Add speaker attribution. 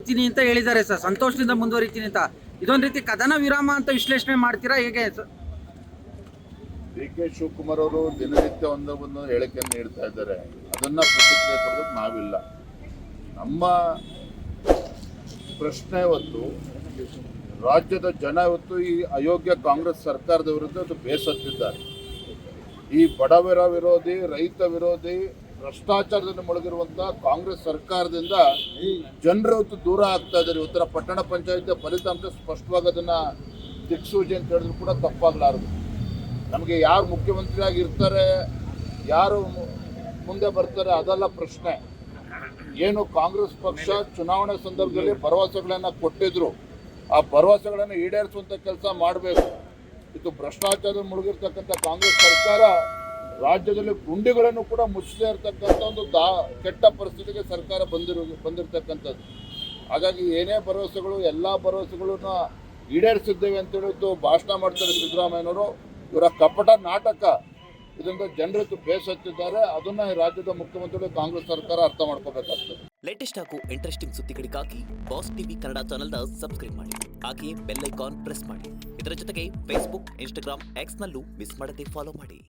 Speaker 1: ಮುಂದುವರಿತೀನಿ ಅಂತ ಹೇಳಿದ್ದಾರೆ ಸರ್, ಸಂತೋಷದಿಂದ ಮುಂದುವರಿತೀನಿ ಅಂತ. ಇದೊಂದು ರೀತಿ ಕದನ ವಿರಾಮ ಅಂತ ವಿಶ್ಲೇಷಣೆ ಮಾಡ್ತೀರಾ ಹೇಗೆ ಸರ್?
Speaker 2: ಡಿ ಕೆ ಶಿವಕುಮಾರ್ ಅವರು ದಿನನಿತ್ಯ ಒಂದೊಂದು ಹೇಳಿಕೆಯನ್ನು ನೀಡ್ತಾ ಇದ್ದಾರೆ, ಅದನ್ನ ಪ್ರತಿಕ್ರಿಯೆ ಕೊಡೋದಕ್ಕೆ ನಾವಿಲ್ಲ. ನಮ್ಮ ಪ್ರಶ್ನೆ ಇವತ್ತು ರಾಜ್ಯದ ಜನ ಇವತ್ತು ಈ ಅಯೋಗ್ಯ ಕಾಂಗ್ರೆಸ್ ಸರ್ಕಾರದ ವಿರುದ್ಧ ಬೇಸತ್ತಿದ್ದಾರೆ. ಈ ಬಡವರ ವಿರೋಧಿ, ರೈತ ವಿರೋಧಿ, ಭ್ರಷ್ಟಾಚಾರದಲ್ಲಿ ಮುಳುಗಿರುವಂತಹ ಕಾಂಗ್ರೆಸ್ ಸರ್ಕಾರದಿಂದ ಜನರು ಇವತ್ತು ದೂರ ಆಗ್ತಾ ಇದ್ದಾರೆ. ಇವತ್ತರ ಪಟ್ಟಣ ಪಂಚಾಯತ್ ಫಲಿತಾಂಶ ಸ್ಪಷ್ಟವಾಗಿ ಅದನ್ನ ದಿಕ್ಸೂಚಿ ಅಂತ ಹೇಳಿದ್ರು ಕೂಡ ತಪ್ಪಾಗಲಾರದು. ನಮಗೆ ಯಾರು ಮುಖ್ಯಮಂತ್ರಿಯಾಗಿ ಇರ್ತಾರೆ, ಯಾರು ಮುಂದೆ ಬರ್ತಾರೆ ಅದೆಲ್ಲ ಪ್ರಶ್ನೆ. ಏನು ಕಾಂಗ್ರೆಸ್ ಪಕ್ಷ ಚುನಾವಣೆ ಸಂದರ್ಭದಲ್ಲಿ ಭರವಸೆಗಳನ್ನು ಕೊಟ್ಟಿದ್ರು, ಆ ಭರವಸೆಗಳನ್ನು ಈಡೇರಿಸುವಂಥ ಕೆಲಸ ಮಾಡಬೇಕು. ಇದು ಭ್ರಷ್ಟಾಚಾರ ಮುಳುಗಿರ್ತಕ್ಕಂಥ ಕಾಂಗ್ರೆಸ್ ಸರ್ಕಾರ ರಾಜ್ಯದಲ್ಲಿ ಗುಂಡಿಗಳನ್ನು ಕೂಡ ಮುಚ್ಚದೇ ಇರತಕ್ಕಂಥ ಒಂದು ಕೆಟ್ಟ ಪರಿಸ್ಥಿತಿಗೆ ಸರ್ಕಾರ ಬಂದಿರತಕ್ಕಂಥದ್ದು. ಹಾಗಾಗಿ ಏನೇ ಭರವಸೆಗಳು, ಎಲ್ಲ ಭರವಸೆಗಳನ್ನ ಈಡೇರಿಸಿದ್ದೇವೆ ಅಂತ ಹೇಳಿದ್ದು ಭಾಷಣ ಮಾಡ್ತಾರೆ ಸಿದ್ದರಾಮಯ್ಯನವರು. ಇವರ ಕಪಟ ನಾಟಕ, ಇದರಿಂದ ಜನರು ಬೇಸತ್ತಿದ್ದಾರೆ. ಅದನ್ನ ಈ ರಾಜ್ಯದ ಮುಖ್ಯಮಂತ್ರಿಗಳು ಕಾಂಗ್ರೆಸ್ ಸರ್ಕಾರ ಅರ್ಥ ಮಾಡ್ಕೋಬೇಕಾಗ್ತದೆ.
Speaker 3: ಲೇಟೆಸ್ಟ್ ಹಾಗೂ ಇಂಟ್ರೆಸ್ಟಿಂಗ್ ಸುದ್ದಿಗಳಿಗಾಗಿ ಬಾಸ್ ಟಿವಿ ಕನ್ನಡ ಚಾನೆಲ್ನ ಸಬ್ಸ್ಕ್ರೈಬ್ ಮಾಡಿ, ಹಾಗೆಯೇ ಬೆಲ್ ಐಕಾನ್ ಪ್ರೆಸ್ ಮಾಡಿ. ಇದರ ಜೊತೆಗೆ ಫೇಸ್ಬುಕ್, ಇನ್ಸ್ಟಾಗ್ರಾಮ್, ಎಕ್ಸ್ ನಲ್ಲೂ ಮಿಸ್ ಮಾಡದೆ ಫಾಲೋ ಮಾಡಿ.